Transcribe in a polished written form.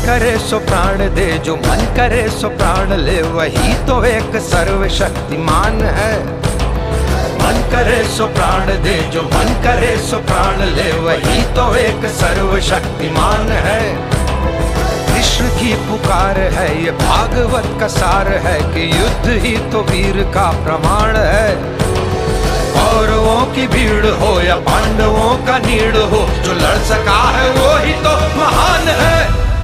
करे सो प्राण दे, जो मन करे सो प्राण ले, वही तो एक सर्वशक्तिमान है। मन करे सो प्राण दे, जो मन करे सो प्राण ले, वही तो एक सर्वशक्तिमान है। कृष्ण की पुकार है, ये भागवत का सार है कि युद्ध ही तो वीर का प्रमाण है। कौरवों की भीड़ हो या पांडवों का नीड़ हो, जो लड़ सका है वो ही तो महान है।